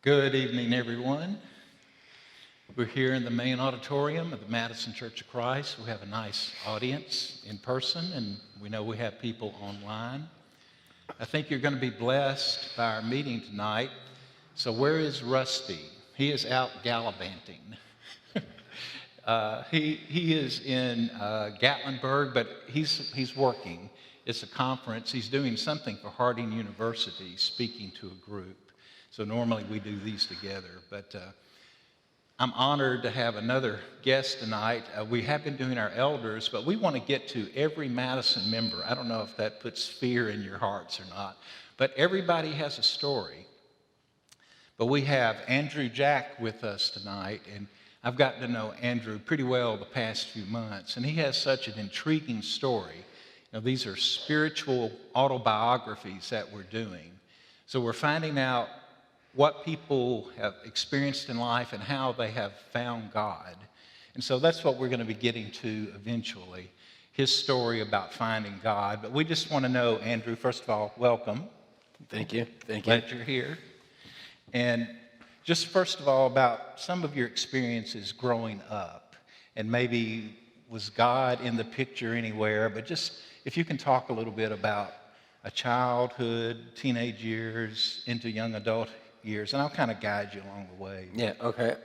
Good evening, everyone. We're here in the main auditorium of the Madison Church of Christ. We have a nice audience in person, and we know we have people online. I think you're going to be blessed by our meeting tonight. So where is Rusty? He is out gallivanting. He is in Gatlinburg, but he's working. It's a conference. He's doing something for Harding University, speaking to a group. So normally we do these together, but I'm honored to have another guest tonight. We have been doing our elders, but we want to get to every Madison member. I don't know if that puts fear in your hearts or not, but everybody has a story. But we have Andrew Jack with us tonight, and I've gotten to know Andrew pretty well the past few months, and he has such an intriguing story. You know, these are spiritual autobiographies that we're doing. So we're finding out what people have experienced in life and how they have found God. And so that's what we're going to be getting to eventually, his story about finding God. But we just want to know, Andrew, first of all, welcome. Thank you. Glad you're here. And just first of all, about some of your experiences growing up, and maybe was God in the picture anywhere, but just if you can talk a little bit about a childhood, teenage years, into young adult years, and I'll kind of guide you along the way. Yeah, okay.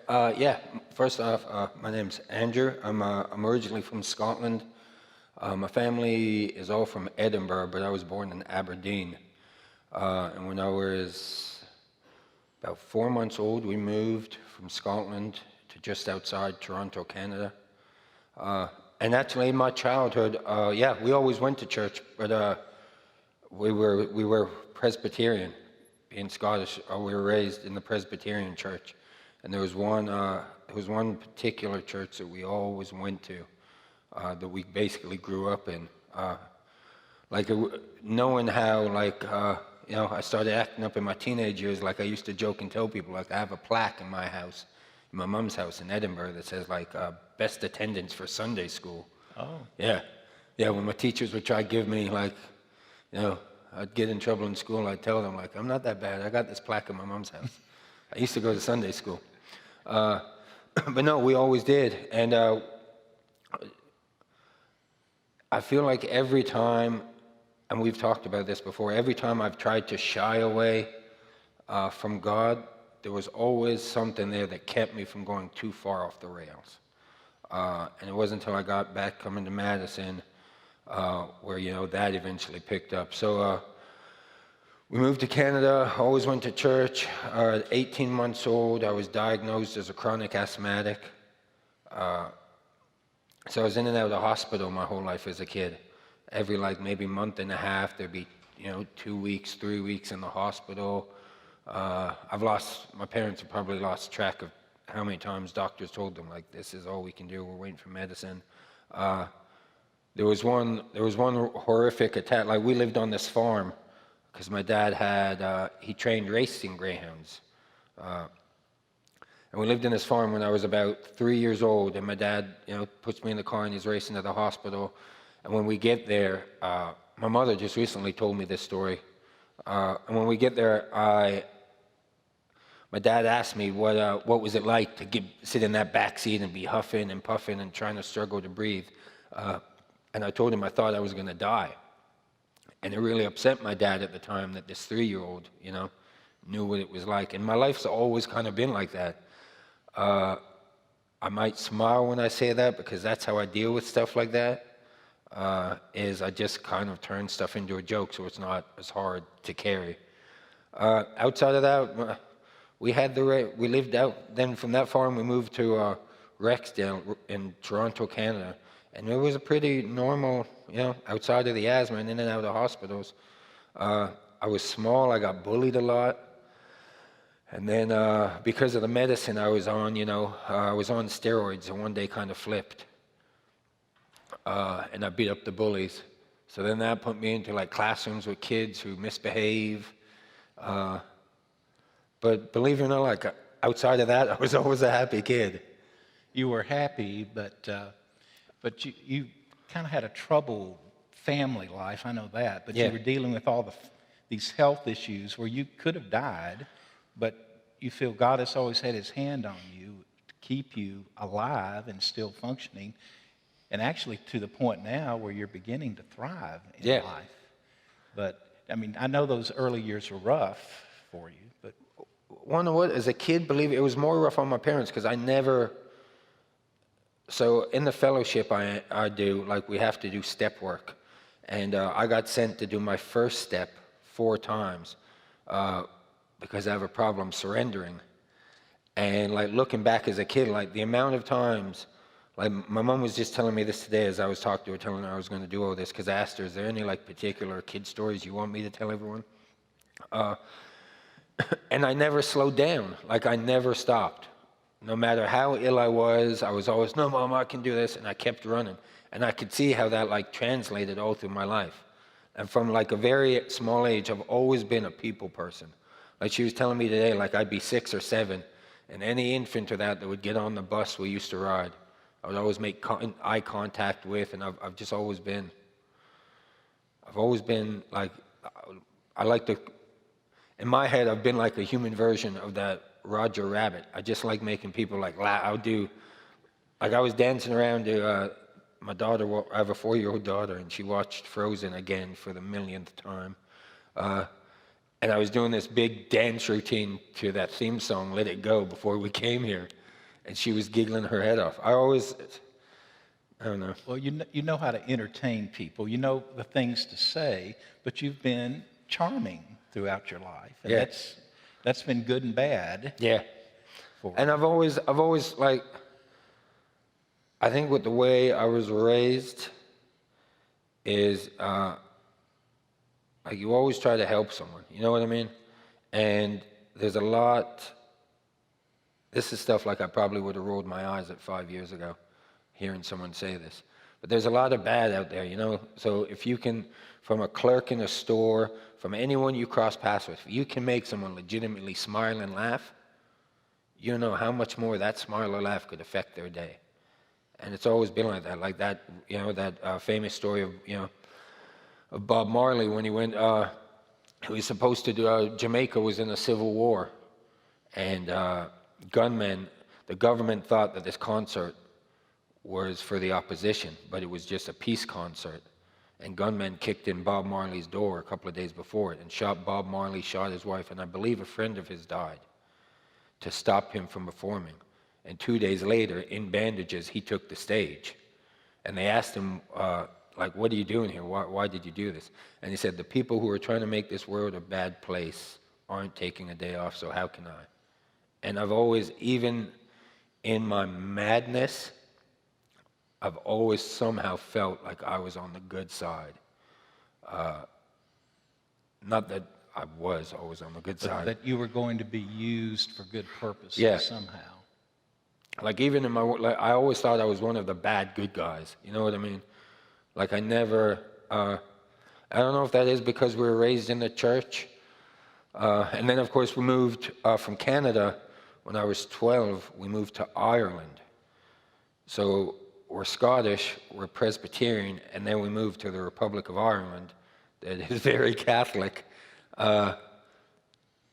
First off, my name's Andrew. I'm originally from Scotland. My family is all from Edinburgh, but I was born in Aberdeen. And when I was about 4 months old, we moved from Scotland to just outside Toronto, Canada. And actually, in my childhood, we always went to church, but we were Presbyterian. Being Scottish, we were raised in the Presbyterian church, and there was one particular church that we always went to, that we basically grew up in. Knowing how, I started acting up in my teenage years. Like I used to joke and tell people, like I have a plaque in my house, in my mom's house in Edinburgh, that says best attendance for Sunday school. Oh. Yeah. When my teachers would try to give me I'd get in trouble in school. I'd tell them, I'm not that bad. I got this plaque in my mom's house. I used to go to Sunday school. But no, we always did. And I feel like every time, and we've talked about this before, every time I've tried to shy away from God, there was always something there that kept me from going too far off the rails. And it wasn't until I got back coming to Madison where that eventually picked up. So we moved to Canada, always went to church. 18 months old, I was diagnosed as a chronic asthmatic. So I was in and out of the hospital my whole life as a kid. Every maybe month and a half, there'd be 2 weeks, 3 weeks in the hospital. My parents have probably lost track of how many times doctors told them this is all we can do, we're waiting for medicine. There was one horrific attack. We lived on this farm because my dad he trained racing greyhounds. And we lived in this farm when I was about 3 years old, and my dad, puts me in the car and he's racing to the hospital. And when we get there, my mother just recently told me this story. And when we get there, my dad asked me what was it like to sit in that back seat and be huffing and puffing and trying to struggle to breathe. And I told him I thought I was going to die. And it really upset my dad at the time that this 3-year-old, knew what it was like. And my life's always kind of been like that. I might smile when I say that because that's how I deal with stuff like that, is I just kind of turn stuff into a joke so it's not as hard to carry. Outside of that, we lived out, then from that farm we moved to Rexdale in Toronto, Canada. And it was a pretty normal, outside of the asthma and in and out of the hospitals. I was small, I got bullied a lot. And then because of the medicine I was on, I was on steroids and one day kind of flipped. And I beat up the bullies. So then that put me into classrooms with kids who misbehave. But believe it or not, outside of that, I was always a happy kid. You were happy, but you kind of had a troubled family life, I know that, but you were dealing with all these health issues where you could have died, but you feel God has always had his hand on you to keep you alive and still functioning, and actually to the point now where you're beginning to thrive in Yeah. life. But, I mean, I know those early years were rough for you, but Wonder what, as a kid, believe it was more rough on my parents because I never. So in the fellowship I do, like we have to do step work. And I got sent to do my first step 4 times because I have a problem surrendering. And like looking back as a kid, like the amount of times, like my mom was just telling me this today as I was talking to her, telling her I was going to do all this, because I asked her, is there any like particular kid stories you want me to tell everyone? And I never slowed down, like I never stopped. No matter how ill I was always, no, Mom, I can do this, and I kept running. And I could see how that like translated all through my life. And from like a very small age, I've always been a people person. Like she was telling me today, like I'd be 6 or 7, and any infant or that would get on the bus we used to ride, I would always make eye contact with, and I've just always been like, I like to, in my head, I've been like a human version of that Roger Rabbit. I just like making people like laugh. I was dancing around to my daughter. I have a 4-year-old daughter, and she watched Frozen again for the millionth time. And I was doing this big dance routine to that theme song, Let It Go, before we came here. And she was giggling her head off. I don't know. well, you know how to entertain people. You know the things to say, but you've been charming throughout your life. And Yeah. that's been good and bad. Yeah. For And I've always like, I think with the way I was raised is, like you always try to help someone, you know what I mean? And there's a lot, this is stuff like I probably would have rolled my eyes at 5 years ago, hearing someone say this. But there's a lot of bad out there, you know? So if you can, from a clerk in a store, from anyone you cross paths with, if you can make someone legitimately smile and laugh, you know how much more that smile or laugh could affect their day. And it's always been like that, you know, that famous story of, you know, of Bob Marley when he went, he was supposed to do, Jamaica was in a civil war, and gunmen, the government thought that this concert was for the opposition, but it was just a peace concert. And gunmen kicked in Bob Marley's door a couple of days before it and shot Bob Marley, shot his wife, and I believe a friend of his died to stop him from performing. And 2 days later, in bandages, he took the stage. And they asked him, like, what are you doing here? Why did you do this? And he said, the people who are trying to make this world a bad place aren't taking a day off, so how can I? And I've always, even in my madness, I've always somehow felt like I was on the good side. Not that I was always on the good side. that you were going to be used for good purposes Yeah. somehow. Like even in my, like, I always thought I was one of the bad good guys. You know what I mean? Like I never, I don't know if that is because we were raised in the church. And then of course we moved from Canada when I was 12, we moved to Ireland. So we're Scottish, we're Presbyterian, and then we moved to the Republic of Ireland that is very Catholic. And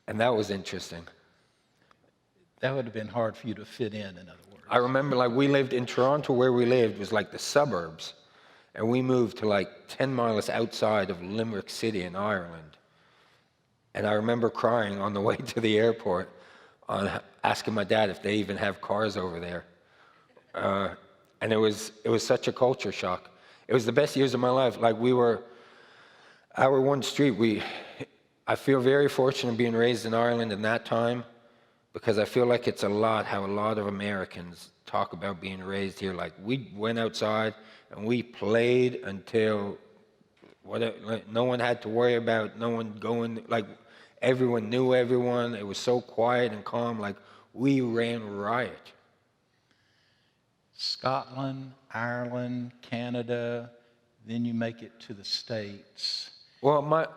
that was interesting. That would have been hard for you to fit in other words. I remember like we lived in Toronto, where we lived was like the suburbs, and we moved to like 10 miles outside of Limerick City in Ireland. And I remember crying on the way to the airport, asking my dad if they even have cars over there. And it was such a culture shock. It was the best years of my life. Like our one street, I feel very fortunate being raised in Ireland in that time, because I feel like it's how a lot of Americans talk about being raised here. Like we went outside and we played until no one had to worry about no one going, like everyone knew everyone. It was so quiet and calm, like we ran riot. Scotland, Ireland, Canada, then you make it to the States. Well,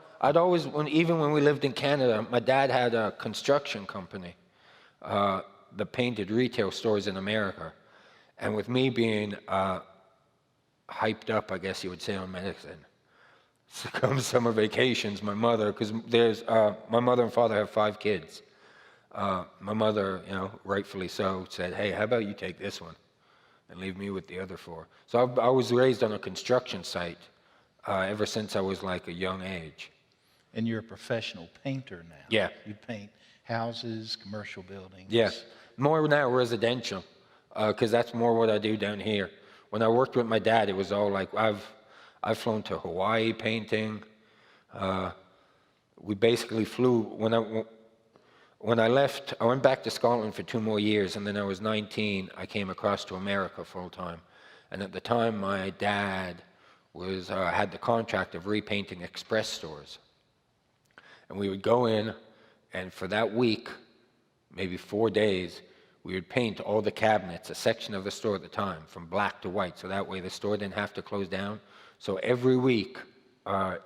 even when we lived in Canada, my dad had a construction company, the painted retail stores in America. And with me being hyped up, I guess you would say, on medicine, so come summer vacations, my mother and father have 5 kids. My mother, rightfully so, said, "Hey, how about you take this one and leave me with the other four?" So I was raised on a construction site ever since I was like a young age. And you're a professional painter now. Yeah. You paint houses, commercial buildings. Yeah, more now residential, because that's more what I do down here. When I worked with my dad, it was all like I've flown to Hawaii painting. We basically flew when I left. I went back to Scotland for 2 more years, and then I was 19. I came across to America full time, and at the time, my dad was had the contract of repainting express stores, and we would go in, and for that week, maybe 4 days, we would paint all the cabinets, a section of the store at the time, from black to white, so that way the store didn't have to close down. So every week,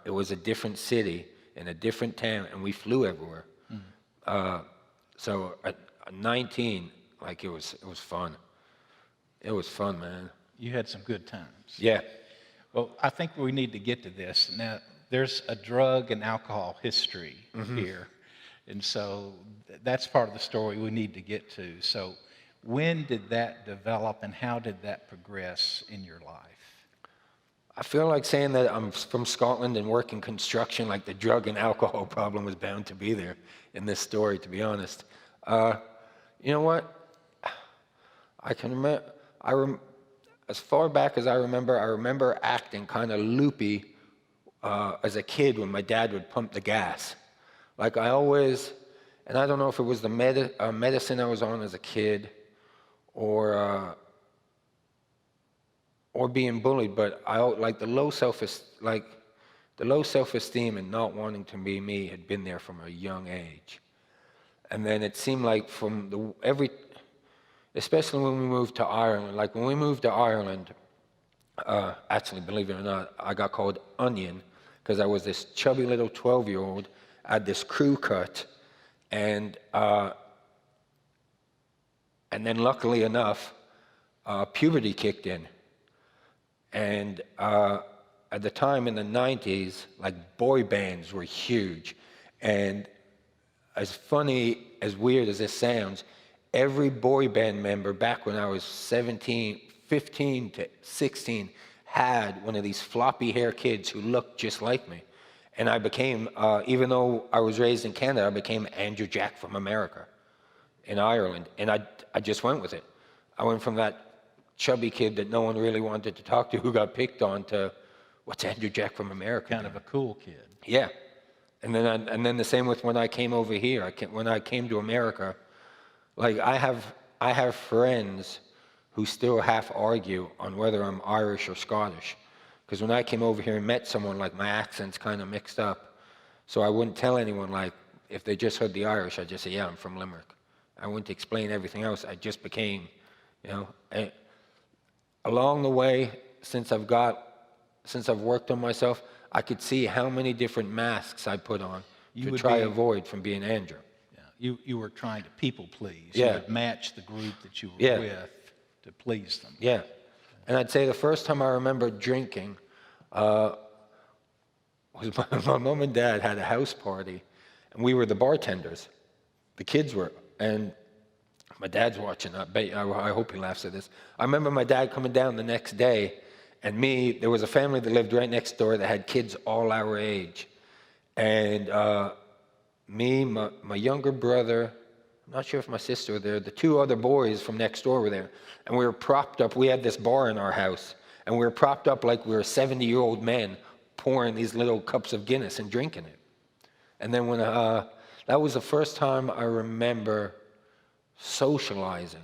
it was a different city in a different town, and we flew everywhere. So at 19, like it was fun. It was fun, man. You had some good times. Yeah. Well, I think we need to get to this. Now, there's a drug and alcohol history here. And so that's part of the story we need to get to. So when did that develop and how did that progress in your life? I feel like saying that I'm from Scotland and working construction, like the drug and alcohol problem was bound to be there in this story, to be honest. You know what? I can remember, as far back as I remember acting kind of loopy as a kid when my dad would pump the gas. Like I always, and I don't know if it was the medicine I was on as a kid or being bullied, but I like the low self-esteem and not wanting to be me had been there from a young age. And then it seemed like especially when we moved to Ireland, like when we moved to Ireland, actually, believe it or not, I got called Onion because I was this chubby little 12-year-old, I had this crew cut, and then luckily enough, puberty kicked in. And at the time in the 90s, like boy bands were huge. And as funny, as weird as this sounds, every boy band member back when I was 15 to 16 had one of these floppy hair kids who looked just like me. And I became, even though I was raised in Canada, I became Andrew Jack from America in Ireland. And I just went with it. I went from that chubby kid that no one really wanted to talk to who got picked on to, what's Andrew Jack from America? Kind of a cool kid. Yeah. And then the same with when I came over here. When I came to America, like I have friends who still half argue on whether I'm Irish or Scottish. Because when I came over here and met someone, like my accent's kind of mixed up. So I wouldn't tell anyone, like, if they just heard the Irish, I'd just say, yeah, I'm from Limerick. I wouldn't explain everything else. I just became, along the way, since I've worked on myself, I could see how many different masks I put on to try to avoid from being Andrew. Yeah, you were trying to people please. Yeah. You would match the group that you were with to please them. Yeah. And I'd say the first time I remember drinking was my mom and dad had a house party, and we were the bartenders. The kids were, and my dad's watching. I hope he laughs at this. I remember my dad coming down the next day, and there was a family that lived right next door that had kids all our age. And me, my younger brother, I'm not sure if my sister was there, the 2 other boys from next door were there. And we were propped up, we had this bar in our house, and we were propped up like we were 70-year-old men pouring these little cups of Guinness and drinking it. And then when, that was the first time I remember socializing.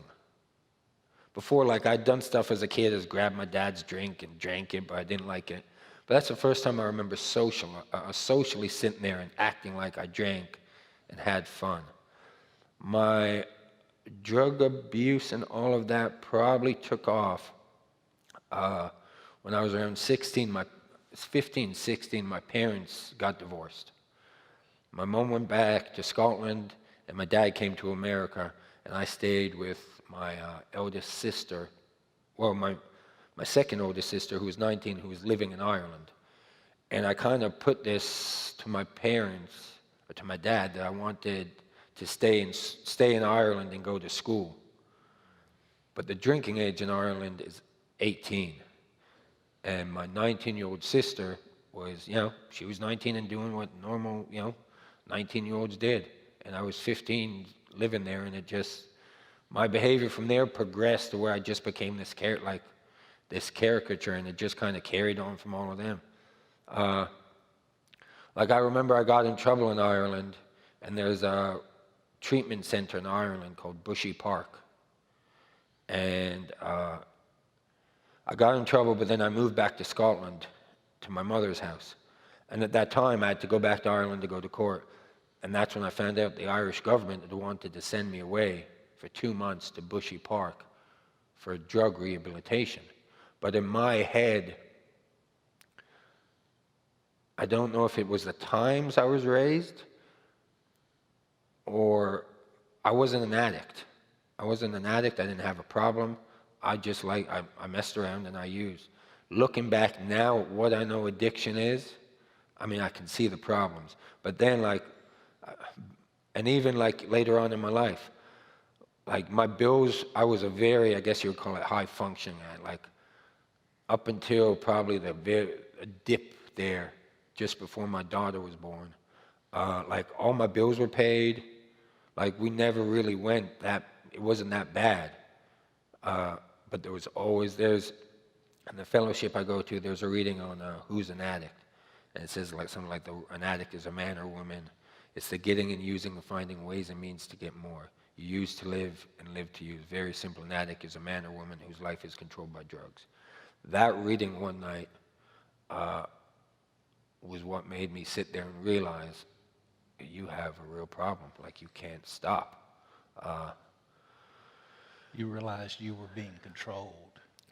Before, like, I'd done stuff as a kid, as grab my dad's drink and drank it, but I didn't like it. But that's the first time I remember socially sitting there and acting like I drank and had fun. My drug abuse and all of that probably took off when I was around 16. 15, 16, my parents got divorced. My mom went back to Scotland, and my dad came to America, and I stayed with my eldest sister, well, my second oldest sister, who was 19, who was living in Ireland. And I kind of put this to my parents, or to my dad, that I wanted to stay in Ireland and go to school. But the drinking age in Ireland is 18. And my 19-year-old sister was, she was 19 and doing what normal, 19-year-olds did. And I was 15 living there, and my behavior from there progressed to where I just became this caricature, and it just kind of carried on from all of them. Like I remember I got in trouble in Ireland, and there's a treatment center in Ireland called Bushy Park. And I got in trouble, but then I moved back to Scotland, to my mother's house. And at that time, I had to go back to Ireland to go to court. And that's when I found out the Irish government had wanted to send me away for 2 months to Bushy Park for drug rehabilitation. But in my head, I don't know if it was the times I was raised, or I wasn't an addict. I wasn't an addict. I didn't have a problem. I messed around and I used. Looking back now at what I know addiction is, I mean, I can see the problems. But then and even later on in my life, my bills, I was a very, I guess you would call it high functioning at, up until probably a dip there just before my daughter was born. All my bills were paid. We never really it wasn't that bad. But there was always, in the fellowship I go to, there's a reading on who's an addict. And it says something like an addict is a man or woman. It's the getting and using and finding ways and means to get more. You use to live and live to use. Very simple. An addict is a man or woman whose life is controlled by drugs. That reading one night was what made me sit there and realize you have a real problem. You can't stop. You realized you were being controlled.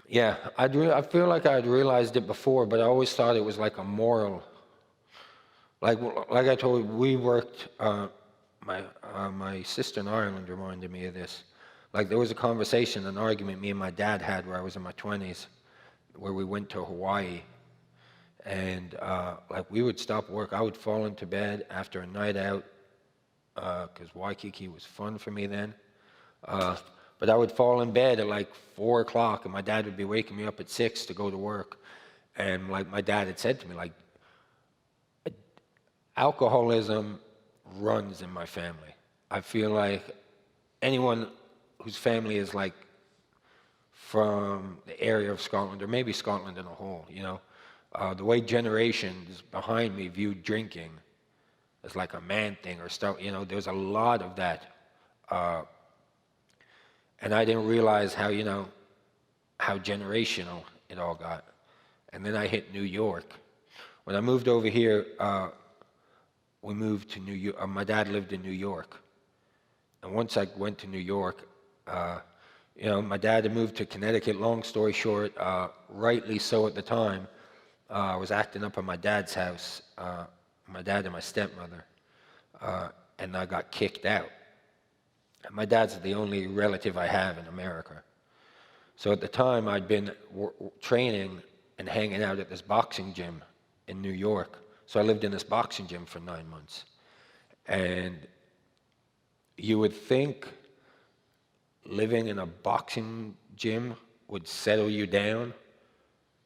Yeah, I feel like I'd realized it before, but I always thought it was a moral. Like I told you, we worked. My sister in Ireland reminded me of this. There was a conversation, an argument me and my dad had where I was in my 20s, where we went to Hawaii, and we would stop work. I would fall into bed after a night out, because Waikiki was fun for me then. But I would fall in bed at 4 o'clock, and my dad would be waking me up at 6 to go to work. And my dad had said to me, alcoholism runs in my family. I feel like anyone whose family is from the area of Scotland, or maybe Scotland in a whole, the way generations behind me viewed drinking as a man thing or stuff, there's a lot of that. And I didn't realize how generational it all got. And then I hit New York. When I moved over here, we moved to New York. My dad lived in New York. And once I went to New York, my dad had moved to Connecticut. Long story short, rightly so at the time, I was acting up at my dad's house, my dad and my stepmother, and I got kicked out. My dad's the only relative I have in America. So at the time, I'd been training and hanging out at this boxing gym in New York. So I lived in this boxing gym for 9 months. And you would think living in a boxing gym would settle you down,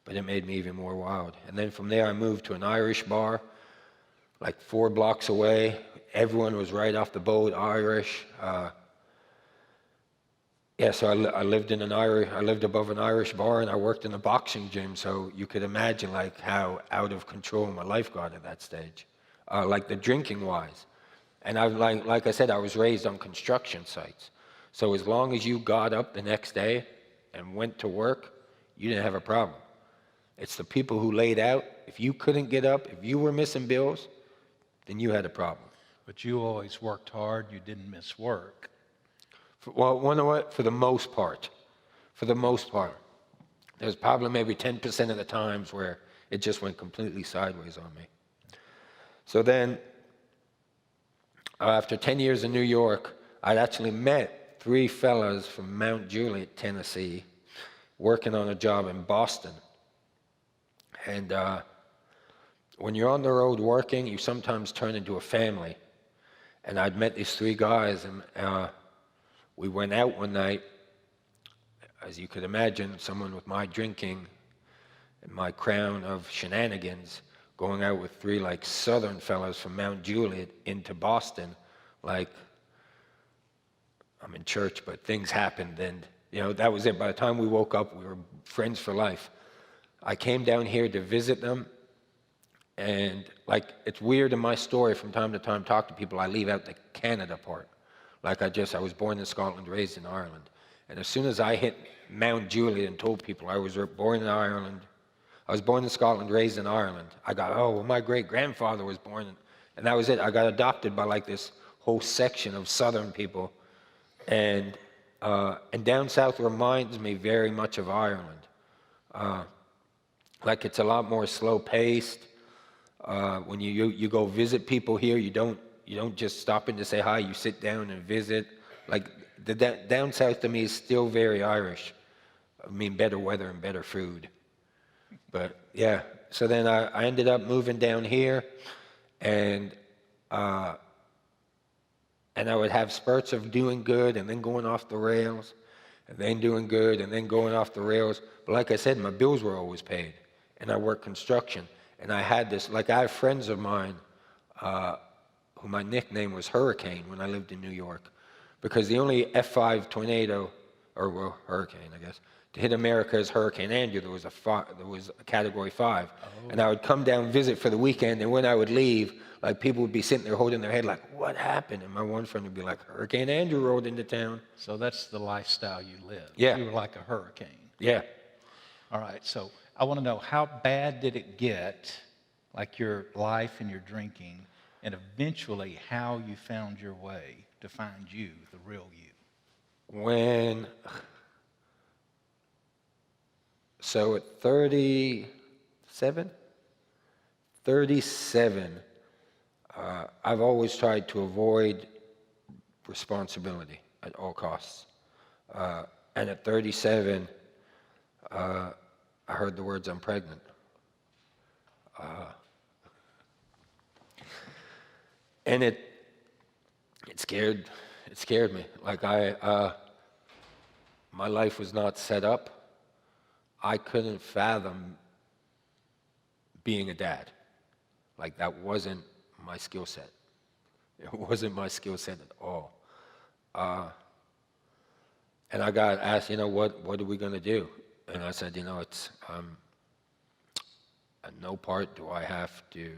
but it made me even more wild. And then from there, I moved to an Irish bar, 4 blocks away. Everyone was right off the boat, Irish. So I lived above an Irish bar, and I worked in a boxing gym. So you could imagine how out of control my life got at that stage, the drinking wise. And like I said, I was raised on construction sites. So as long as you got up the next day and went to work, you didn't have a problem. It's the people who laid out. If you couldn't get up, if you were missing bills, then you had a problem. But you always worked hard. You didn't miss work. Well, you know what? For the most part. There's probably maybe 10% of the times where it just went completely sideways on me. So then, after 10 years in New York, I'd actually met 3 fellas from Mount Juliet, Tennessee, working on a job in Boston. And when you're on the road working, you sometimes turn into a family. And I'd met these three guys, and we went out one night. As you could imagine, someone with my drinking and my crown of shenanigans, going out with three like Southern fellas from Mount Juliet into Boston, like I'm in church, but things happened, and that was it. By the time we woke up, we were friends for life. I came down here to visit them, and like it's weird in my story from time to time, talk to people, I leave out the Canada part. Like I was born in Scotland, raised in Ireland. And as soon as I hit Mount Juliet and told people I was born in Ireland, I was born in Scotland, raised in Ireland, I got, oh, well, my great-grandfather was born in, and that was it. I got adopted by like this whole section of Southern people. And down south reminds me very much of Ireland. Like it's a lot more slow-paced. When you go visit people here, you don't just stop in to say hi. You sit down and visit. Like down south to me is still very Irish. I mean, better weather and better food. But yeah, so then I ended up moving down here, and I would have spurts of doing good and then going off the rails, and then doing good and then going off the rails. But like I said, my bills were always paid, and I worked construction. And I had this, like I have friends of mine who my nickname was Hurricane when I lived in New York, because the only F5 tornado, or well, hurricane, I guess, to hit America is Hurricane Andrew. There was a Category 5. Oh. And I would come down and visit for the weekend, and when I would leave, like people would be sitting there holding their head like, what happened? And my one friend would be like, Hurricane Andrew rolled into town. So that's the lifestyle you lived. Yeah. You were like a hurricane. Yeah. All right, so I want to know, how bad did it get, like your life and your drinking, and eventually how you found your way to find you, the real you? So at 37, I've always tried to avoid responsibility at all costs. And at 37, I heard the words, I'm pregnant. And it scared me. Like my life was not set up. I couldn't fathom being a dad. Like that wasn't my skill set. It wasn't my skill set at all. And I got asked, what are we going to do? And I said, it's at no part do I have to,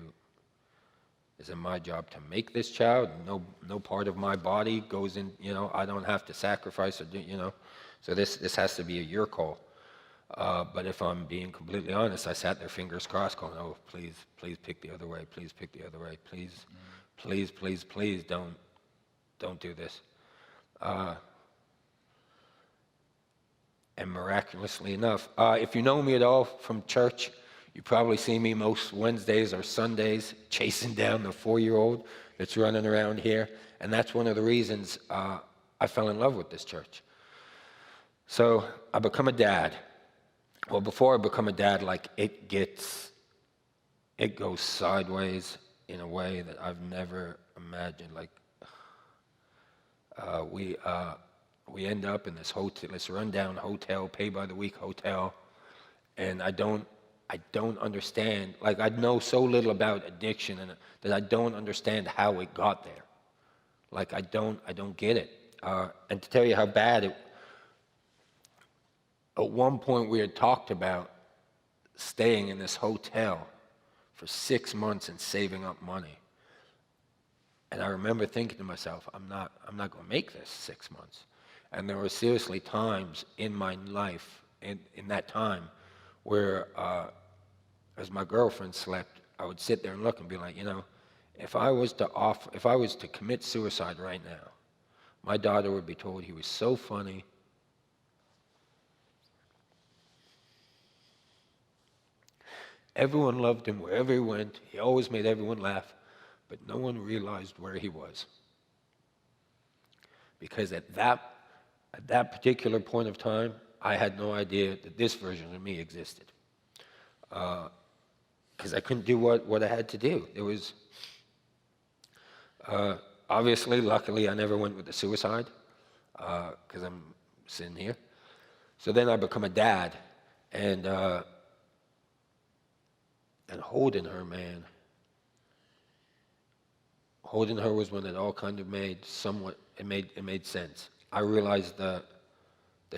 is it my job to make this child? No part of my body goes in, I don't have to sacrifice or do, So this has to be a your call. But if I'm being completely honest, I sat there fingers crossed going, oh, please pick the other way. Please pick the other way. Please don't do this. And miraculously enough, if you know me at all from church, you probably see me most Wednesdays or Sundays chasing down the 4-year-old that's running around here. And that's one of the reasons I fell in love with this church. So I become a dad. Well, before I become a dad, like it goes sideways in a way that I've never imagined. Like we end up in this hotel, this rundown hotel, pay by the week hotel, and I don't understand. Like I know so little about addiction, and that I don't understand how it got there. Like I don't get it. And to tell you how bad it. At one point, we had talked about staying in this hotel for 6 months and saving up money. And I remember thinking to myself, I'm not going to make this 6 months. And there were seriously times in my life, in that time, where as my girlfriend slept, I would sit there and look and be like, if I was to commit suicide right now, my daughter would be told he was so funny. Everyone loved him wherever he went. He always made everyone laugh, but no one realized where he was. Because at that particular point of time, I had no idea that this version of me existed. Because I couldn't do what I had to do. There was, Obviously, luckily, I never went with the suicide because I'm sitting here. So then I become a dad, and holding her, man. Holding her was when it all kind of it made sense. I realized the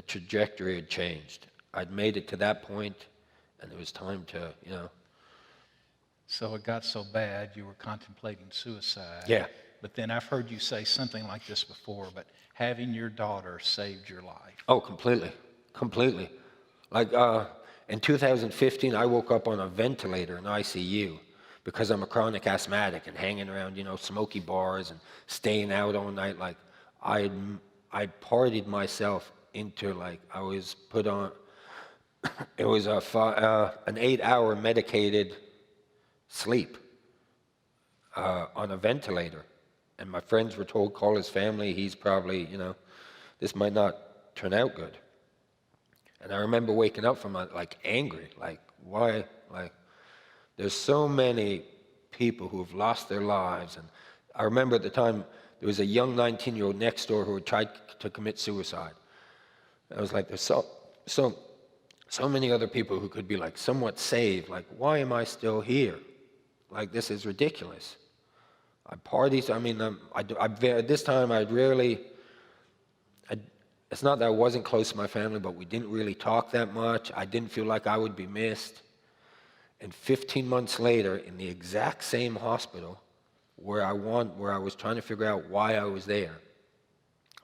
trajectory had changed. I'd made it to that point, and it was time to, So it got so bad you were contemplating suicide. Yeah. But then I've heard you say something like this before, but having your daughter saved your life. Oh, completely. Completely. Like in 2015, I woke up on a ventilator in ICU because I'm a chronic asthmatic and hanging around, smoky bars and staying out all night. Like I partied myself into, like, I was put on, it was an 8-hour medicated sleep on a ventilator. And my friends were told, call his family, he's probably, this might not turn out good. And I remember waking up from it, like, angry, like, why? Like, there's so many people who have lost their lives. And I remember at the time, there was a young 19-year-old next door who had tried to commit suicide. I was like, there's so many other people who could be, like, somewhat saved. Like, why am I still here? Like, this is ridiculous. I partied. I mean, at this time, it's not that I wasn't close to my family, but we didn't really talk that much. I didn't feel like I would be missed. And 15 months later, in the exact same hospital where I was trying to figure out why I was there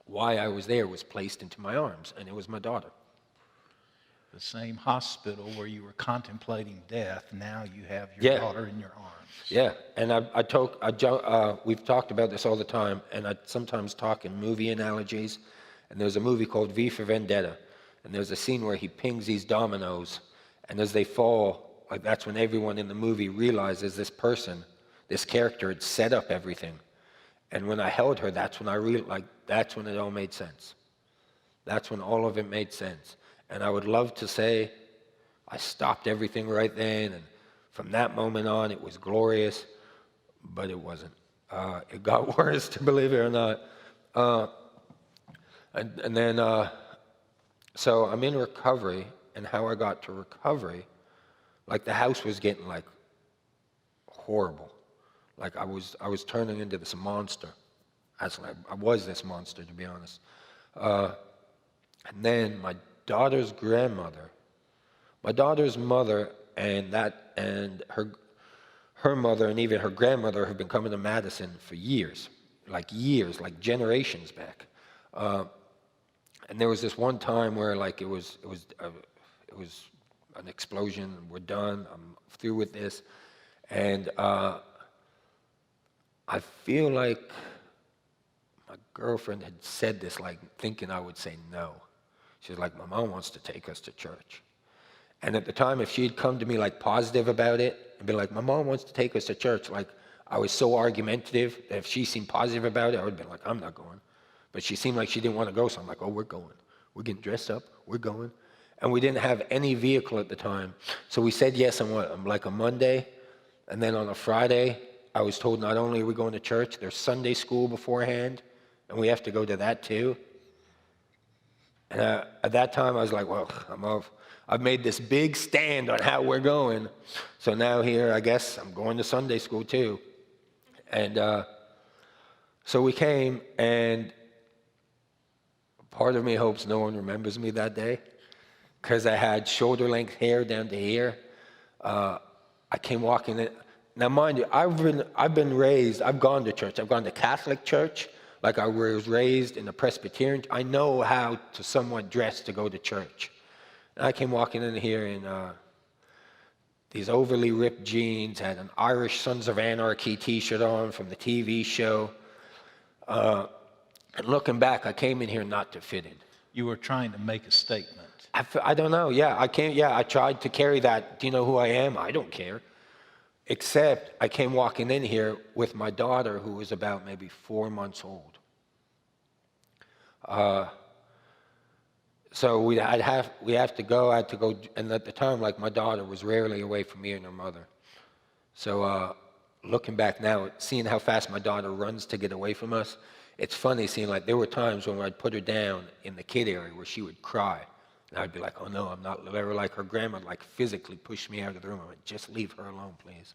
was placed into my arms, and it was my daughter. The same hospital where you were contemplating death, now you have your daughter in your arms. Yeah, and we've talked about this all the time, and I sometimes talk in movie analogies. And there's a movie called V for Vendetta, and there's a scene where he pings these dominoes, and as they fall, like, that's when everyone in the movie realizes this character had set up everything. And when I held her, that's when that's when it all made sense. That's when all of it made sense. And I would love to say I stopped everything right then, and from that moment on, it was glorious, but it wasn't. It got worse, to believe it or not. And then, so I'm in recovery, and how I got to recovery, like, the house was getting, like, horrible. Like, I was turning into this monster. I was this monster, to be honest. And then my daughter's mother and her mother and even her grandmother have been coming to Madison for years, like generations back. And there was this one time where, like, it was an explosion. We're done. I'm through with this, and I feel like my girlfriend had said this, like, thinking I would say no. She was like, "My mom wants to take us to church." And at the time, if she had come to me, like, positive about it and been like, "My mom wants to take us to church," like, I was so argumentative that if she seemed positive about it, I would have been like, "I'm not going." But she seemed like she didn't want to go, so I'm like, "Oh, we're going. We're getting dressed up. We're going." And we didn't have any vehicle at the time. So we said yes on like a Monday. And then on a Friday, I was told not only are we going to church, there's Sunday school beforehand, and we have to go to that too. And at that time, I was like, well, I've made this big stand on how we're going. So now here, I guess I'm going to Sunday school too. And so we came, and part of me hopes no one remembers me that day, because I had shoulder-length hair down to here. I came walking in. Now, mind you, I've been raised, I've gone to church. I've gone to Catholic church, like I was raised in a Presbyterian. I know how to somewhat dress to go to church. And I came walking in here in these overly ripped jeans, had an Irish Sons of Anarchy t-shirt on from the TV show. And looking back, I came in here not to fit in. You were trying to make a statement. I don't know. Yeah, I tried to carry that. Do you know who I am? I don't care. Except I came walking in here with my daughter, who was about maybe 4 months old. So we have to go. I had to go, and at the time, like, my daughter was rarely away from me and her mother. So looking back now, seeing how fast my daughter runs to get away from us, it's funny seeing like there were times when I'd put her down in the kid area where she would cry. And I'd be like, oh no, I'm not. They were like her grandma like physically pushed me out of the room. I went, just leave her alone, please.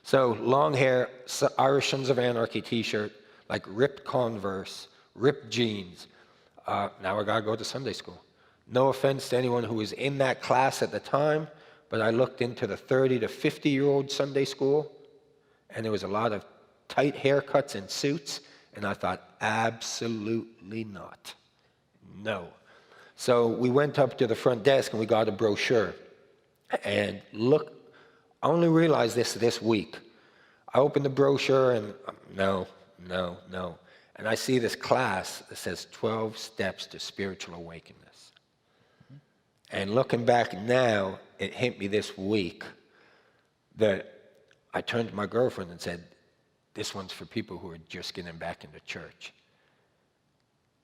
So long hair, Irish Sons of Anarchy t-shirt, like ripped Converse, ripped jeans. Now I gotta go to Sunday school. No offense to anyone who was in that class at the time, but I looked into the 30 to 50-year-old Sunday school, and there was a lot of tight haircuts and suits, and I thought, absolutely not. No. So we went up to the front desk and we got a brochure. And look, I only realized this week. I opened the brochure and no. And I see this class that says 12 Steps to Spiritual Awakeness. And looking back now, it hit me this week that I turned to my girlfriend and said, this one's for people who are just getting back into church.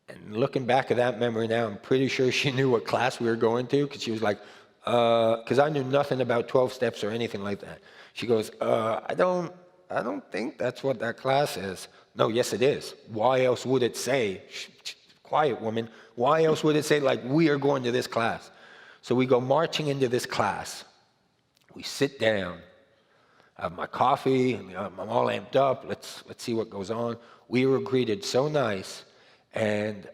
And looking back at that memory now, I'm pretty sure she knew what class we were going to, because she was like, because I knew nothing about 12 steps or anything like that. She goes, I don't think that's what that class is. No, yes it is. Why else would it say, quiet woman, why else would it say like, we are going to this class? So we go marching into this class. We sit down, I have my coffee, I'm all amped up, let's see what goes on. We were greeted so nice, and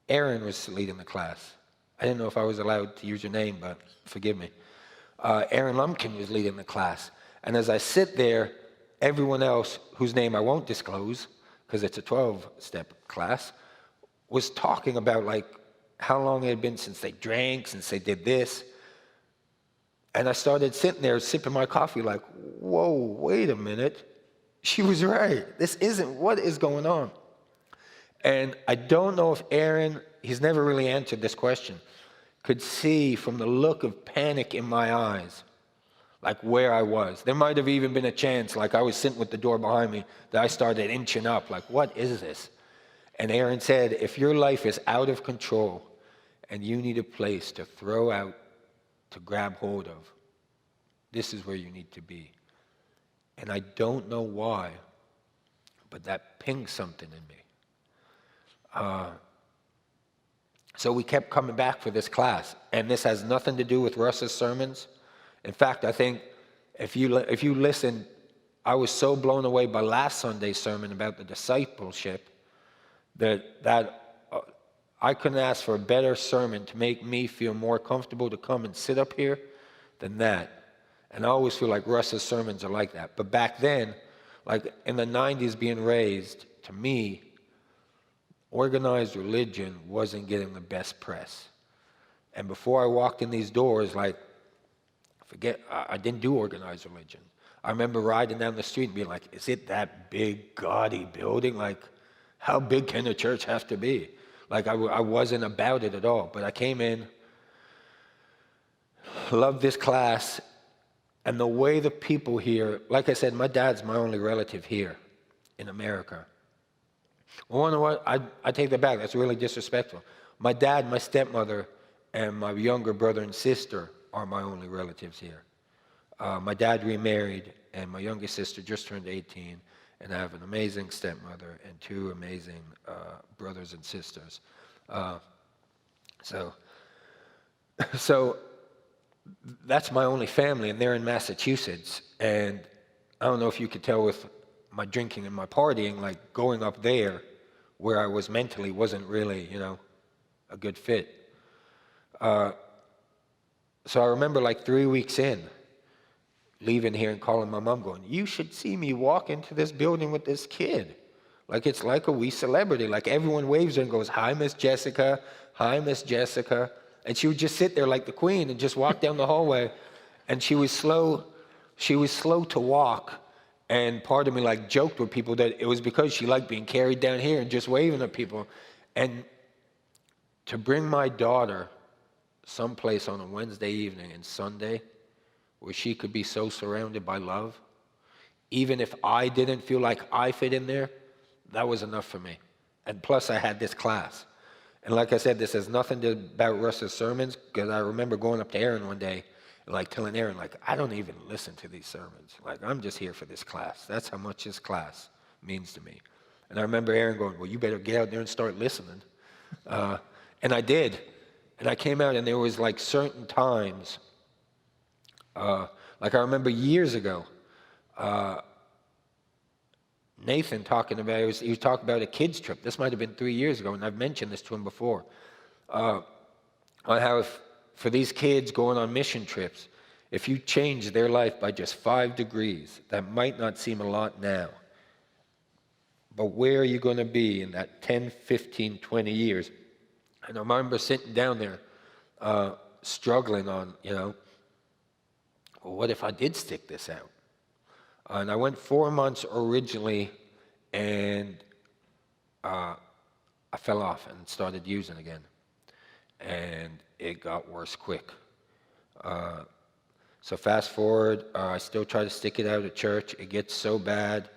Aaron was leading the class. I didn't know if I was allowed to use your name, but forgive me. Aaron Lumpkin was leading the class. And as I sit there, everyone else, whose name I won't disclose, because it's a 12-step class, was talking about like how long it had been since they drank, since they did this. And I started sitting there sipping my coffee like, whoa, wait a minute. She was right. This isn't what is going on. And I don't know if Aaron, he's never really answered this question, could see from the look of panic in my eyes, like where I was. There might have even been a chance, like I was sitting with the door behind me, that I started inching up, like, what is this? And Aaron said, if your life is out of control and you need a place to throw out, to grab hold of, this is where you need to be. And I don't know why, but that pinged something in me. So we kept coming back for this class, and this has nothing to do with Russ's sermons. In fact, I think if you listen, I was so blown away by last Sunday's sermon about the discipleship that I couldn't ask for a better sermon to make me feel more comfortable to come and sit up here than that. And I always feel like Russ's sermons are like that. But back then, like in the 90s being raised, to me, organized religion wasn't getting the best press. And before I walked in these doors, like, I didn't do organized religion. I remember riding down the street and being like, is it that big, gaudy building? Like, how big can a church have to be? Like, I wasn't about it at all. But I came in, loved this class, and the way the people here, like I said, my dad's my only relative here in America. Well, you know what? I take that back. That's really disrespectful. My dad, my stepmother, and my younger brother and sister are my only relatives here. My dad remarried, and my youngest sister just turned 18, and I have an amazing stepmother and two amazing brothers and sisters. So that's my only family, and they're in Massachusetts. And I don't know if you could tell with my drinking and my partying, like going up there where I was mentally wasn't really, a good fit. So I remember like 3 weeks in, leaving here and calling my mom going, you should see me walk into this building with this kid. Like it's like a wee celebrity. Like everyone waves her and goes, hi, Miss Jessica. Hi, Miss Jessica. And she would just sit there like the queen and just walk down the hallway. And she was slow to walk. And part of me like joked with people that it was because she liked being carried down here and just waving at people. And to bring my daughter someplace on a Wednesday evening and Sunday where she could be so surrounded by love, even if I didn't feel like I fit in there, that was enough for me. And plus I had this class. And like I said, this has nothing to about Russ's sermons, because I remember going up to Aaron one day, like telling Aaron, like, I don't even listen to these sermons. Like, I'm just here for this class. That's how much this class means to me. And I remember Aaron going, well, you better get out there and start listening. And I did. And I came out, and there was like certain times, like I remember years ago, Nathan talking about, he was talking about a kids trip. This might have been 3 years ago, and I've mentioned this to him before. On how for these kids going on mission trips, if you change their life by just 5 degrees, that might not seem a lot now. But where are you going to be in that 10, 15, 20 years? And I remember sitting down there struggling on, well, what if I did stick this out? And I went 4 months originally, and I fell off and started using again. And it got worse quick. So fast forward, I still try to stick it out at church. It gets so bad.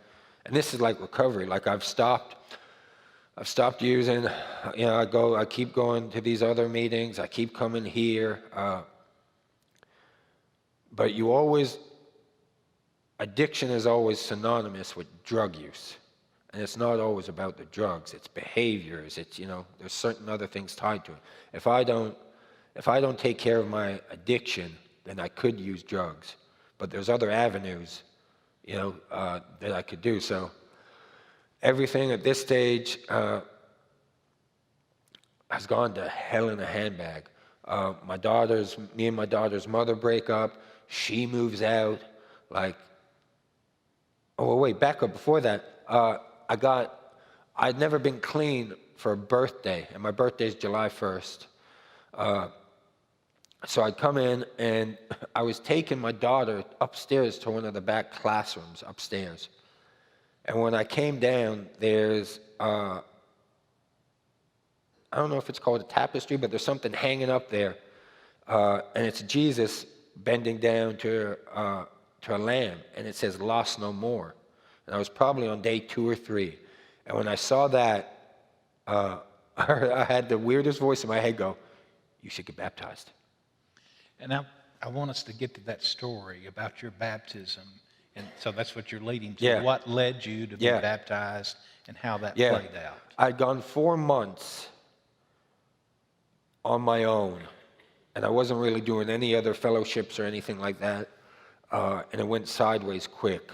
And this is like recovery. Like I've stopped using, I keep going to these other meetings. I keep coming here. But addiction is always synonymous with drug use. And it's not always about the drugs. It's behaviors. It's, there's certain other things tied to it. If I don't take care of my addiction, then I could use drugs. But there's other avenues, that I could do. So everything at this stage has gone to hell in a handbag. Me and my daughter's mother break up. She moves out. Back up before that. I'd never been clean for a birthday, and my birthday's July 1st. So I'd come in, and I was taking my daughter upstairs to one of the back classrooms upstairs. And when I came down, there's, I don't know if it's called a tapestry, but there's something hanging up there. And it's Jesus bending down to a lamb, and it says, "Lost no more." And I was probably on day 2 or 3. And when I saw that, I had the weirdest voice in my head go, "You should get baptized." And I want us to get to that story about your baptism. And so that's what you're leading to. Yeah. What led you to be baptized and how that played out. I'd gone 4 months on my own, and I wasn't really doing any other fellowships or anything like that. And it went sideways quick.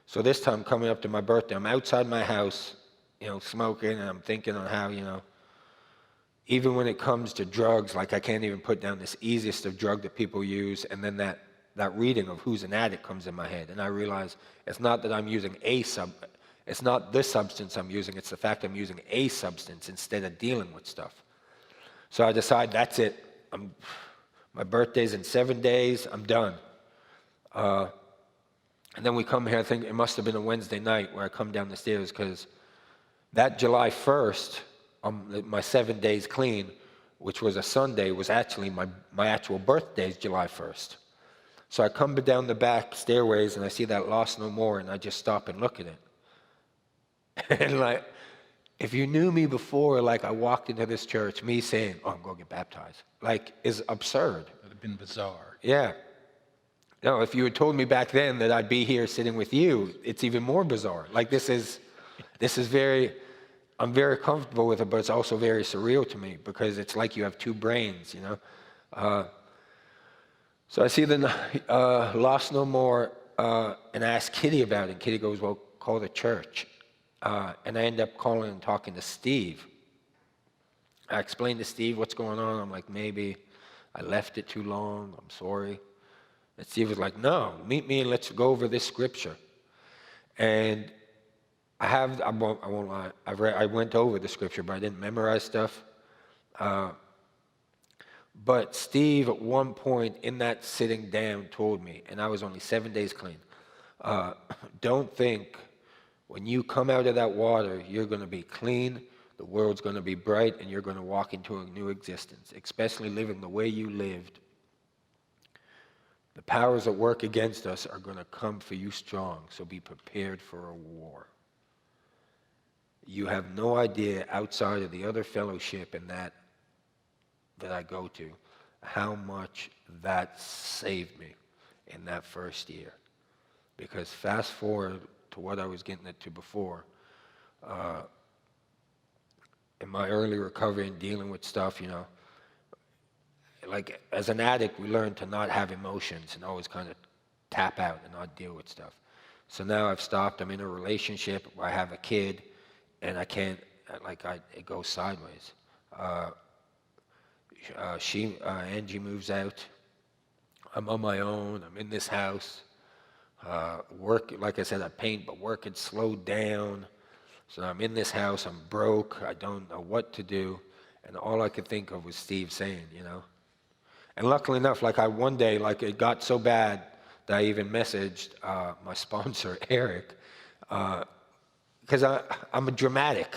So this time coming up to my birthday, I'm outside my house, smoking, and I'm thinking on how, even when it comes to drugs, like I can't even put down this easiest of drug that people use, and then that reading of Who's an Addict comes in my head, and I realize it's not that I'm using it's not this substance I'm using, it's the fact I'm using a substance instead of dealing with stuff. So I decide that's it. My birthday's in 7 days, I'm done. And then we come here, I think it must have been a Wednesday night where I come down the stairs, because that July 1st, my 7 days clean, which was a Sunday, was actually my actual birthday's July 1st. So I come down the back stairways, and I see that "Lost no more," and I just stop and look at it. And if you knew me before, I walked into this church, me saying, "Oh, I'm going to get baptized," is absurd. It would have been bizarre. Yeah. No, if you had told me back then that I'd be here sitting with you, it's even more bizarre. This is very, I'm very comfortable with it, but it's also very surreal to me, because it's like you have 2 brains, So I see the "Lost no more," and I ask Kitty about it. Kitty goes, "Well, call the church." And I end up calling and talking to Steve. I explained to Steve what's going on. I'm like, maybe I left it too long. I'm sorry. And Steve was like, "No, meet me and let's go over this scripture." And I won't lie, I went over the scripture, but I didn't memorize stuff. But Steve, at one point in that sitting down, told me, and I was only 7 days clean, don't think when you come out of that water, you're going to be clean, the world's going to be bright, and you're going to walk into a new existence, especially living the way you lived. The powers that work against us are going to come for you strong, so be prepared for a war. You have no idea outside of the other fellowship and that I go to, how much that saved me in that first year. Because fast forward to what I was getting into before, in my early recovery and dealing with stuff, like as an addict, we learn to not have emotions and always kind of tap out and not deal with stuff. So now I've stopped. I'm in a relationship where I have a kid, and I can't, it goes sideways. Angie moves out. I'm on my own. I'm in this house. Work, like I said, I paint, but work had slowed down. So I'm in this house. I'm broke. I don't know what to do. And all I could think of was Steve saying, And luckily enough, one day, it got so bad that I even messaged my sponsor, Eric, because I'm a dramatic.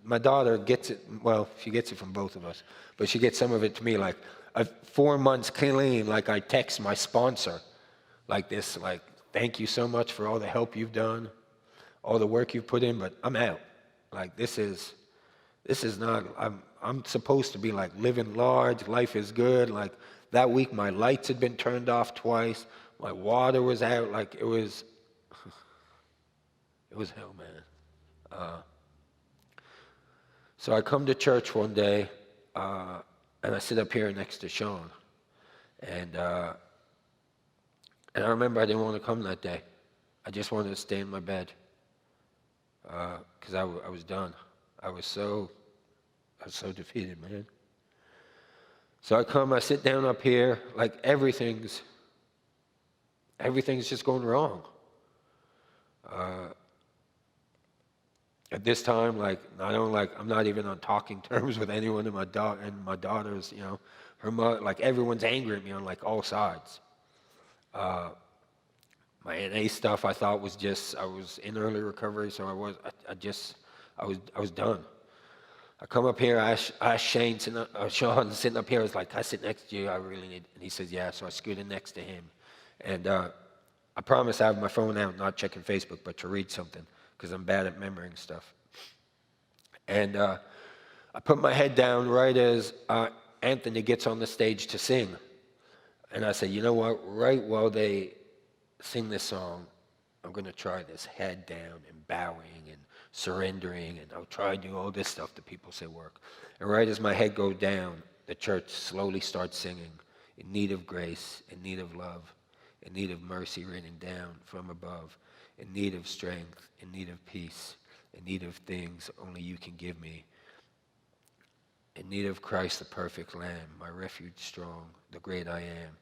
My daughter gets it, well, she gets it from both of us, but she gets some of it to me, 4 months clean, I text my sponsor like this, thank you so much for all the help you've done, all the work you've put in, but I'm out. This is not, I'm supposed to be living large, life is good. That week my lights had been turned off twice, my water was out, it was hell, man. So I come to church one day, and I sit up here next to Sean, and I remember I didn't want to come that day. I just wanted to stay in my bed, because I was done. I was so defeated, man. So I come, I sit down up here, everything's just going wrong. At this time, not only I'm not even on talking terms with anyone, and my daughters, her mother, everyone's angry at me on all sides. My NA stuff I thought was I was in early recovery, so I was done. I come up here, I ask Sean sitting up here, I was like, can I sit next to you? I really need, and he says, yeah, so I scooted next to him. And I promise I have my phone out, not checking Facebook, but to read something, because I'm bad at remembering stuff. And I put my head down right as Anthony gets on the stage to sing. And I said, you know what, right while they sing this song, I'm going to try this, head down and bowing and surrendering, and I'll try to do all this stuff that people say work. And right as my head goes down, the church slowly starts singing, in need of grace, in need of love, in need of mercy raining down from above, in need of strength, in need of peace, in need of things only you can give me, in need of Christ the perfect Lamb, my refuge strong, the great I am.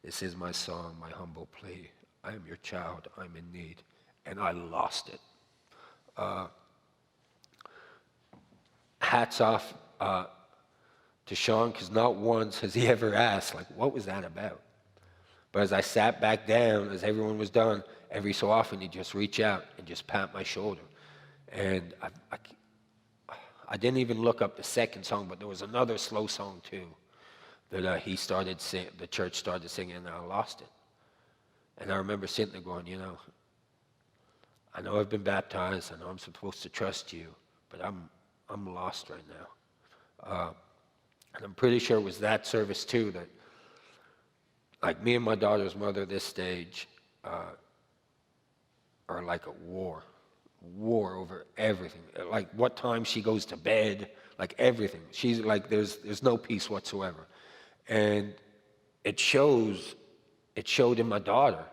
This is my song, my humble plea. I am your child, I'm in need. And I lost it. Hats off to Sean, because not once has he ever asked, what was that about? But as I sat back down, as everyone was done, every so often he'd just reach out and just pat my shoulder. And I didn't even look up the second song, but there was another slow song too that the church started singing, and I lost it. And I remember sitting there going, I know I've been baptized, I know I'm supposed to trust you, but I'm lost right now. And I'm pretty sure it was that service too that, me and my daughter's mother at this stage are like a war over everything. What time she goes to bed, everything. She's there's no peace whatsoever. And it showed in my daughter.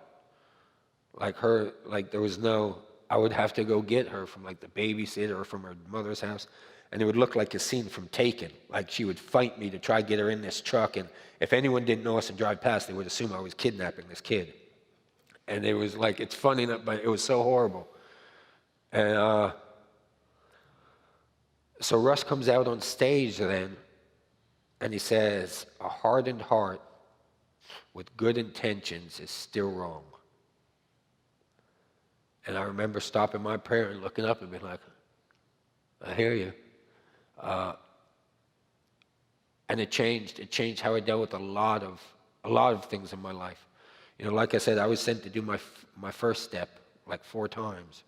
There was no, I would have to go get her from the babysitter or from her mother's house, and it would look like a scene from Taken. She would fight me to try to get her in this truck, and if anyone didn't know us and drive past, they would assume I was kidnapping this kid. And it was it's funny, but it was so horrible. And so Russ comes out on stage then, and he says, a hardened heart with good intentions is still wrong. And I remember stopping my prayer and looking up and being like, I hear you. And it changed how I dealt with a lot of things in my life. Like I said, I was sent to do my first step 4 times.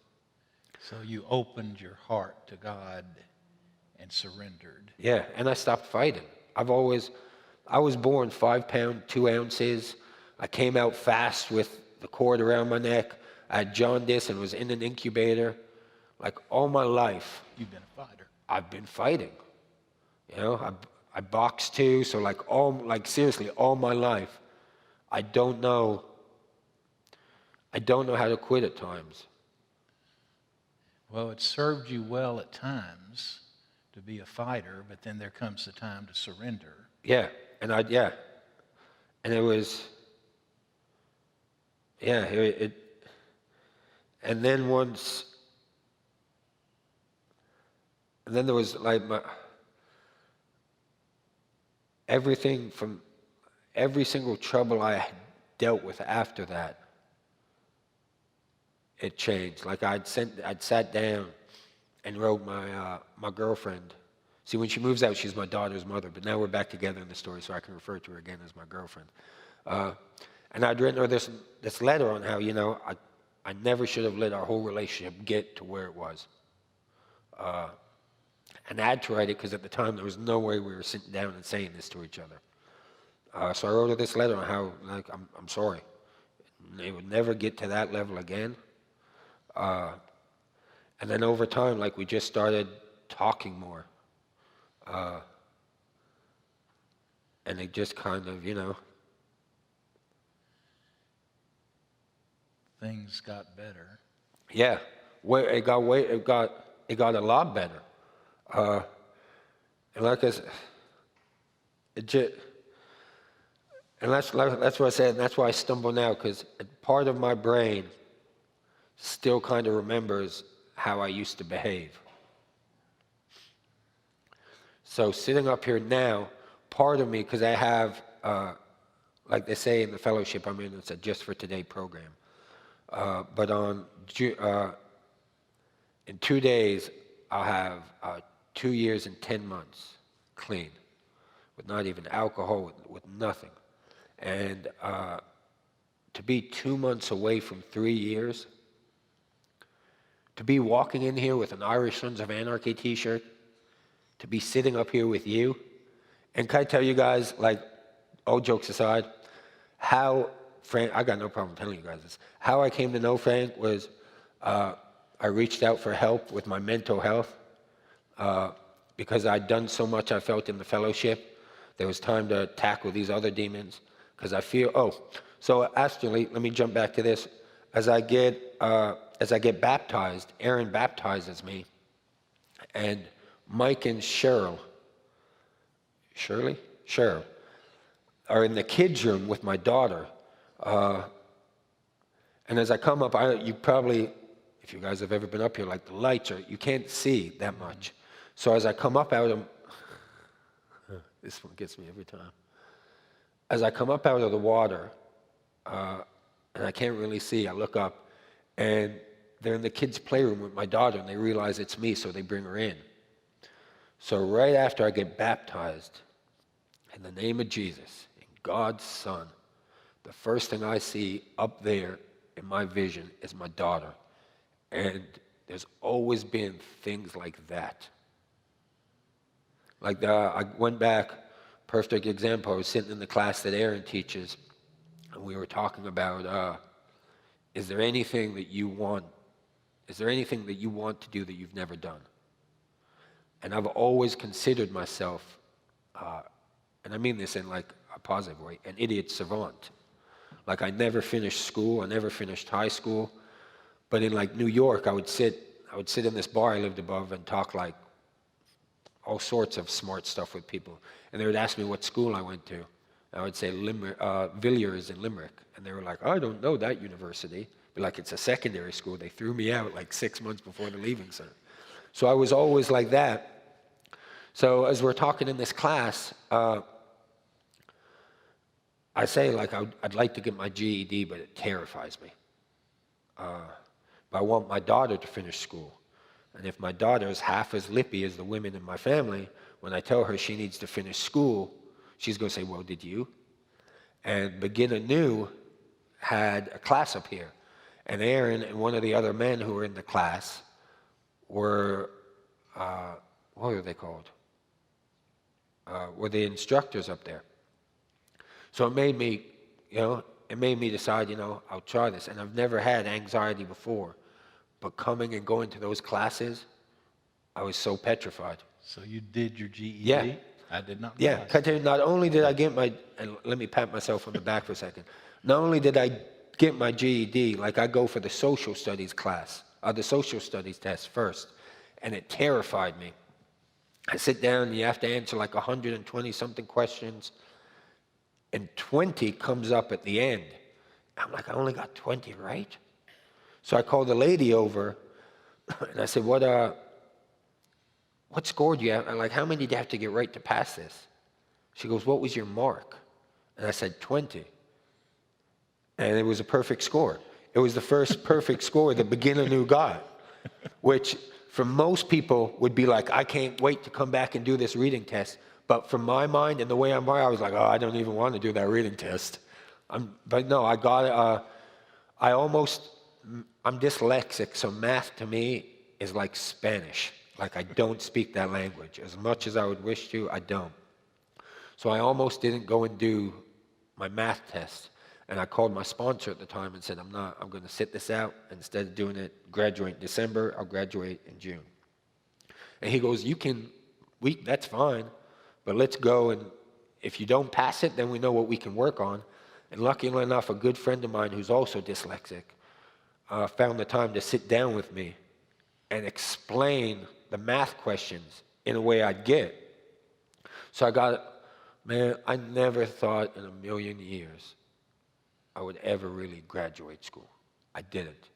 So you opened your heart to God and surrendered. Yeah, and I stopped fighting. I've always, I was born 5 pound, 2 ounces. I came out fast with the cord around my neck. I had jaundice and was in an incubator. Like all my life, You've been a fighter. I've been fighting. You know, I boxed too, so like seriously, all my life, I don't know how to quit at times. Well, it served you well at times to be a fighter, but then there comes the time to surrender. Yeah, and it was, yeah, and then there was like everything from every single trouble I had dealt with after that, it changed. Like I'd sat down and wrote my girlfriend. See, when she moves out, she's my daughter's mother, but now we're back together in the story, so I can refer to her again as my girlfriend. And I'd written her this letter on how, you know, I never should have let our whole relationship get to where it was. And I had to write it because at the time there was no way we were sitting down and saying this to each other. So I wrote her this letter on how, like, I'm sorry. It would never get to that level again. And then over time, like, we just started talking more. And it just kind of, you know. Things got better. Yeah, it got a lot better. And like I said, and that's what I said, and that's why I stumble now, because part of my brain still kind of remembers how I used to behave. So sitting up here now, part of me, because I have, like they say in the fellowship I'm in, it's a Just for Today program. But in 2 days, I'll have 2 years and 10 months clean, with not even alcohol, with nothing. And to be 2 months away from 3 years, to be walking in here with an Irish Sons of Anarchy t-shirt, to be sitting up here with you, and can I tell you guys, like, all jokes aside, how Frank, I got no problem telling you guys this, how I came to know Frank was I reached out for help with my mental health because I'd done so much I felt in the fellowship. There was time to tackle these other demons because I feel, so actually, let me jump back to this. As I get baptized, Aaron baptizes me, and Mike and Cheryl are in the kids' room with my daughter. And as I come up, you probably, if you guys have ever been up here, like the lights you can't see that much. So as I come up out of, this one gets me every time. As I come up out of the water, and I can't really see, I look up, and they're in the kids' playroom with my daughter, and they realize it's me, so they bring her in. So right after I get baptized, in the name of Jesus, in God's Son, the first thing I see up there in my vision is my daughter. And there's always been things like that. Like I went back, perfect example, I was sitting in the class that Aaron teaches, and we were talking about, is there anything that you want to do that you've never done? And I've always considered myself, and I mean this in like a positive way, an idiot savant. Like I never finished school, I never finished high school, but in like New York, I would sit in this bar I lived above and talk like all sorts of smart stuff with people. And they would ask me what school I went to. I would say Villiers in Limerick. And they were like, I don't know that university. Be like, it's a secondary school. They threw me out like 6 months before the leaving center. So I was always like that. So as we're talking in this class, I say like I'd like to get my GED, but it terrifies me. But I want my daughter to finish school. And if my daughter is half as lippy as the women in my family, when I tell her she needs to finish school, she's going to say, well, did you? And Begin Anew had a class up here. And Aaron and one of the other men who were in the class were, what are they called? Were the instructors up there. So it made me, it made me decide, I'll try this. And I've never had anxiety before. But coming and going to those classes, I was so petrified. So you did your GED? Yeah. I did not Yeah, realize. because not only did I get my, and let me pat myself on the back for a second. Not only did I get my GED, like I go for the social studies class, the social studies test first, and it terrified me. I sit down and you have to answer like 120 something questions, and 20 comes up at the end. I'm like, I only got 20 right? So I called the lady over, and I said, what score do you have? I'm like, how many did you have to get right to pass this? She goes, what was your mark? And I said, 20. And it was a perfect score. It was the first perfect score the beginner knew got, which for most people would be like, I can't wait to come back and do this reading test. But from my mind and the way I'm wired, I was like, oh, I don't even want to do that reading test. But no, I got it. I'm dyslexic, so math to me is like Spanish. Like I don't speak that language. As much as I would wish to, I don't. So I almost didn't go and do my math test. And I called my sponsor at the time and said, I'm going to sit this out. Instead of doing it, graduate in December, I'll graduate in June. And he goes, that's fine, but let's go. And if you don't pass it, then we know what we can work on. And luckily enough, a good friend of mine who's also dyslexic found the time to sit down with me and explain the math questions in a way I'd get. So I never thought in a million years I would ever really graduate school. I didn't.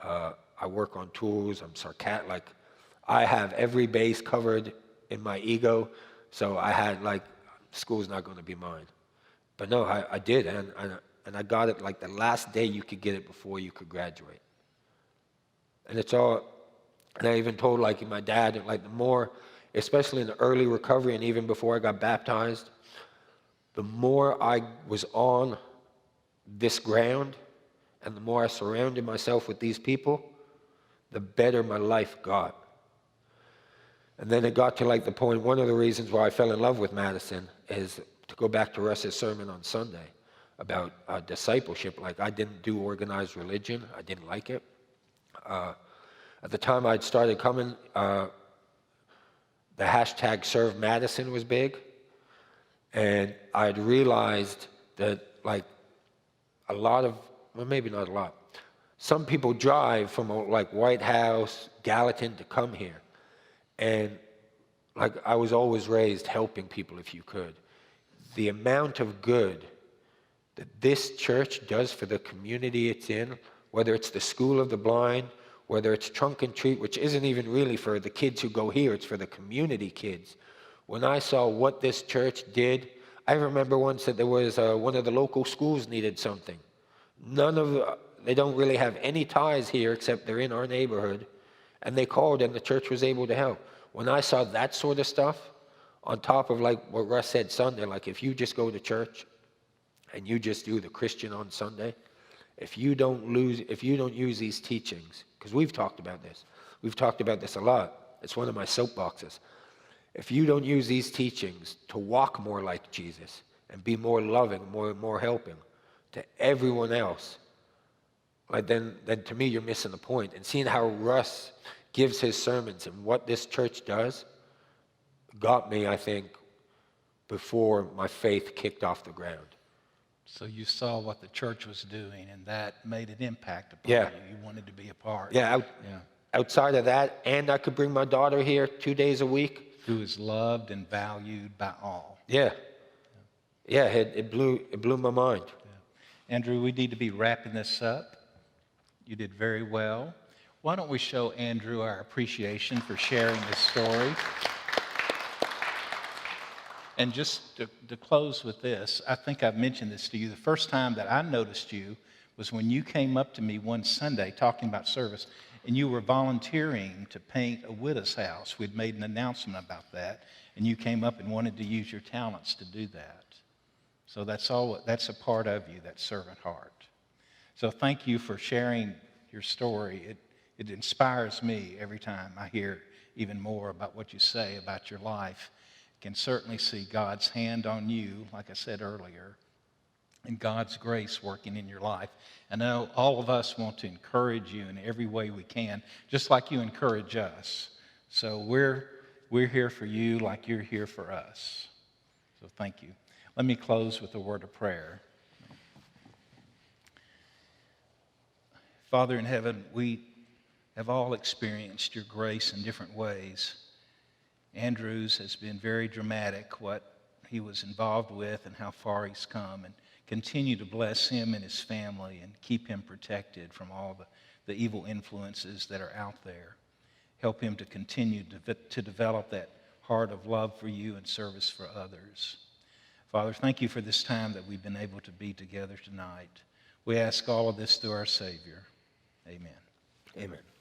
I work on tools. I'm sarcastic. Like, I have every base covered in my ego. So I had school's not going to be mine. But no, I did, and I got it like the last day you could get it before you could graduate. And it's all. And I even told my dad, the more, especially in the early recovery and even before I got baptized, the more I was on this ground and the more I surrounded myself with these people, the better my life got. And then it got to the point, one of the reasons why I fell in love with Madison is to go back to Russ's sermon on Sunday about discipleship. I didn't do organized religion. I didn't like it. At the time I'd started coming, the hashtag Serve Madison was big. And I'd realized that a lot of, well, maybe not a lot, some people drive from White House, Gallatin to come here. And I was always raised helping people if you could. The amount of good that this church does for the community it's in, whether it's the School of the Blind, whether it's Trunk and Treat, which isn't even really for the kids who go here, it's for the community kids. When I saw what this church did, I remember once that there was one of the local schools needed something. They don't really have any ties here except they're in our neighborhood. And they called and the church was able to help. When I saw that sort of stuff, on top of what Russ said Sunday, if you just go to church and you just do the Christian on Sunday, if you don't use these teachings, because we've talked about this a lot. It's one of my soapboxes. If you don't use these teachings to walk more like Jesus and be more loving, more helping to everyone else, then to me you're missing the point. And seeing how Russ gives his sermons and what this church does got me, I think, before my faith kicked off the ground. So you saw what the church was doing, and that made an impact upon you. You wanted to be a part. Yeah. Outside of that, and I could bring my daughter here 2 days a week. Who is loved and valued by all. Yeah. It blew my mind. Yeah. Andrew, we need to be wrapping this up. You did very well. Why don't we show Andrew our appreciation for sharing this story? And just to close with this, I think I've mentioned this to you. The first time that I noticed you was when you came up to me one Sunday talking about service, and you were volunteering to paint a widow's house. We'd made an announcement about that, and you came up and wanted to use your talents to do that. So that's a part of you, that servant heart. So thank you for sharing your story. It inspires me every time I hear even more about what you say about your life. Can certainly see God's hand on you, like I said earlier, and God's grace working in your life. I know all of us want to encourage you in every way we can, just like you encourage us. So we're here for you like you're here for us. So thank you. Let me close with a word of prayer. Father in heaven, we have all experienced your grace in different ways. Andrew's has been very dramatic, what he was involved with and how far he's come. And continue to bless him and his family and keep him protected from all the evil influences that are out there. Help him to continue to develop that heart of love for you and service for others. Father, thank you for this time that we've been able to be together tonight. We ask all of this through our Savior. Amen. Amen.